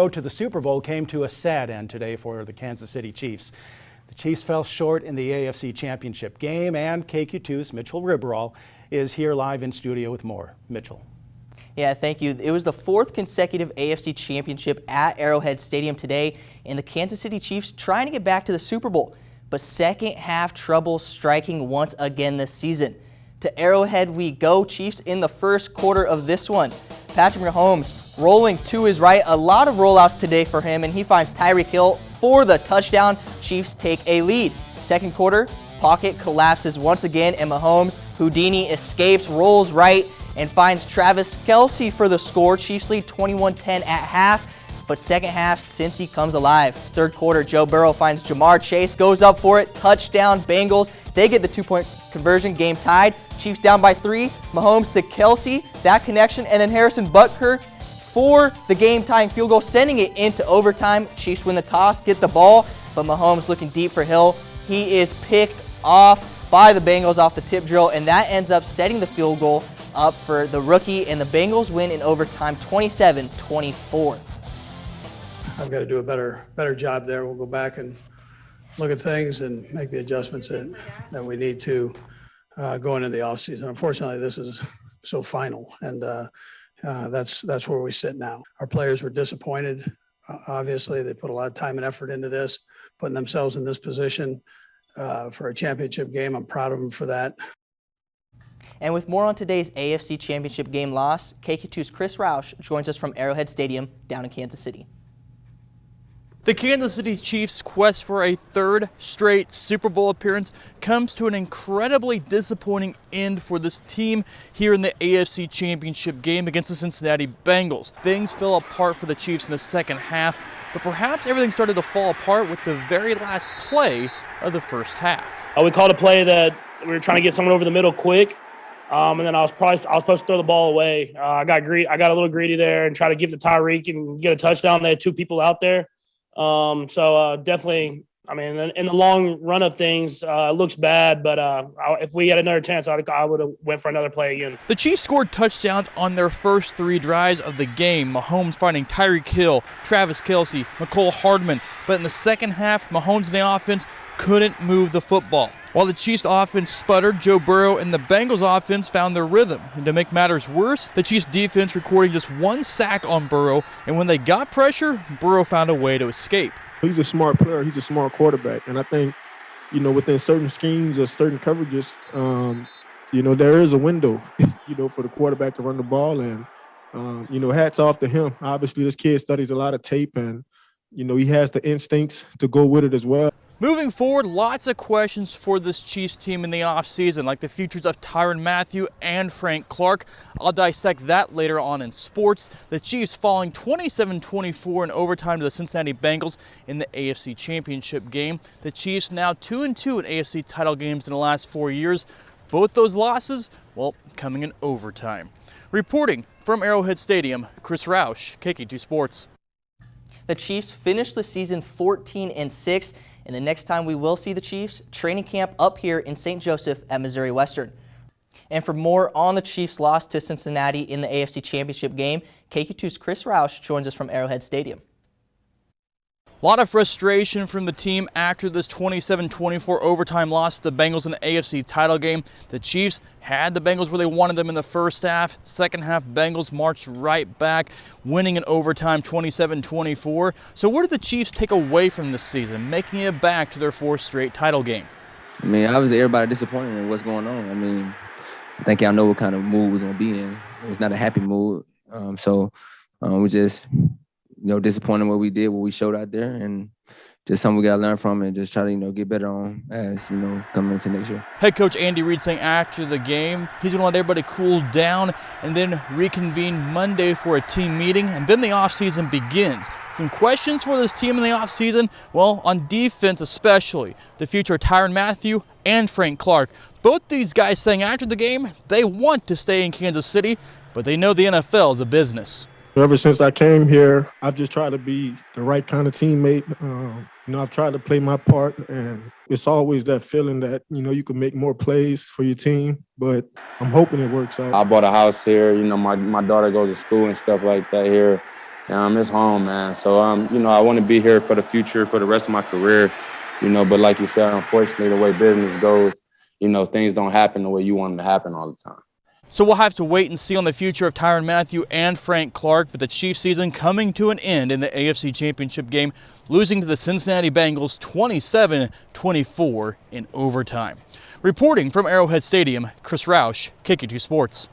Road to the Super Bowl came to a sad end today for the Kansas City Chiefs. The Chiefs fell short in the AFC Championship game, and KQ2's Mitchell Riberall is here live in studio with more. Mitchell. Yeah, thank you. It was the fourth consecutive AFC Championship at Arrowhead Stadium today, and the Kansas City Chiefs trying to get back to the Super Bowl, but second half trouble striking once again this season. To Arrowhead we go. Chiefs in the first quarter of this one. Patrick Mahomes rolling to his right. A lot of rollouts today for him, and he finds Tyreek Hill for the touchdown. Chiefs take a lead. Second quarter, pocket collapses once again, and Mahomes, Houdini escapes, rolls right, and finds Travis Kelce for the score. Chiefs lead 21-10 at half, but second half, Cincy comes alive. Third quarter, Joe Burrow finds Jamar Chase, goes up for it, touchdown Bengals. They get the two-point conversion, game tied. Chiefs down by 3. Mahomes to Kelce, that connection, and then Harrison Butker for the game-tying field goal, sending it into overtime. Chiefs win the toss, get the ball, but Mahomes looking deep for Hill. He is picked off by the Bengals off the tip drill, and that ends up setting the field goal up for the rookie, and the Bengals win in overtime 27-24. I've got to do a better job there. We'll go back and look at things and make the adjustments that we need to going into the offseason. Unfortunately, this is so final, and that's where we sit now. Our players were disappointed. Obviously, they put a lot of time and effort into this, putting themselves in this position for a championship game. I'm proud of them for that. And with more on today's AFC Championship game loss, KQ2's Chris Roush joins us from Arrowhead Stadium down in Kansas City. The Kansas City Chiefs' quest for a third straight Super Bowl appearance comes to an incredibly disappointing end for this team here in the AFC Championship game against the Cincinnati Bengals. Things fell apart for the Chiefs in the second half, but perhaps everything started to fall apart with the very last play of the first half. We called a play that we were trying to get someone over the middle quick, and then I was supposed to throw the ball away. I got a little greedy there and tried to give to Tyreek and get a touchdown. They had 2 people out there. Definitely, I mean, in the long run of things, it looks bad, but if we had another chance, I would have went for another play again. The Chiefs scored touchdowns on their first 3 drives of the game. Mahomes finding Tyreek Hill, Travis Kelce, McCole Hardman. But in the second half, Mahomes and the offense couldn't move the football. While the Chiefs offense sputtered, Joe Burrow and the Bengals offense found their rhythm. And to make matters worse, the Chiefs defense recording just 1 sack on Burrow, and when they got pressure, Burrow found a way to escape. He's a smart player. He's a smart quarterback. And I think, within certain schemes or certain coverages, there is a window, for the quarterback to run the ball. And, hats off to him. Obviously, this kid studies a lot of tape, and, he has the instincts to go with it as well. Moving forward, lots of questions for this Chiefs team in the offseason, like the futures of Tyrann Mathieu and Frank Clark. I'll dissect that later on in sports. The Chiefs falling 27-24 in overtime to the Cincinnati Bengals in the AFC Championship game. The Chiefs now 2-2 in AFC title games in the last 4 years. Both those losses, coming in overtime. Reporting from Arrowhead Stadium, Chris Roush, KQ2 Sports. The Chiefs finished the season 14-6. And the next time we will see the Chiefs, training camp up here in St. Joseph at Missouri Western. And for more on the Chiefs' loss to Cincinnati in the AFC Championship game, KQ2's Chris Roush joins us from Arrowhead Stadium. A lot of frustration from the team after this 27-24 overtime loss to the Bengals in the AFC title game. The Chiefs had the Bengals where they wanted them in the first half. Second half, Bengals marched right back, winning in overtime 27-24. So what did the Chiefs take away from this season, making it back to their 4th straight title game? I mean, obviously everybody disappointed in what's going on. I mean, I think y'all know what kind of mood we're going to be in. It's not a happy mood. We just... disappointed what we did, what we showed out there, and just something we got to learn from and just try to, get better on as, coming into next year. Head coach Andy Reid saying after the game, he's going to let everybody cool down and then reconvene Monday for a team meeting, and then the offseason begins. Some questions for this team in the offseason? Well, on defense especially, the future of Tyrann Mathieu and Frank Clark. Both these guys saying after the game they want to stay in Kansas City, but they know the NFL is a business. Ever since I came here, I've just tried to be the right kind of teammate. I've tried to play my part, and it's always that feeling that, you can make more plays for your team, but I'm hoping it works out. I bought a house here. My daughter goes to school and stuff like that here. It's home, man. So, you know, I want to be here for the future, for the rest of my career, you know, but like you said, unfortunately, the way business goes, you know, things don't happen the way you want them to happen all the time. So we'll have to wait and see on the future of Tyrann Mathieu and Frank Clark, but the Chiefs season coming to an end in the AFC Championship game, losing to the Cincinnati Bengals 27-24 in overtime. Reporting from Arrowhead Stadium, Chris Roush, KQ2 Sports.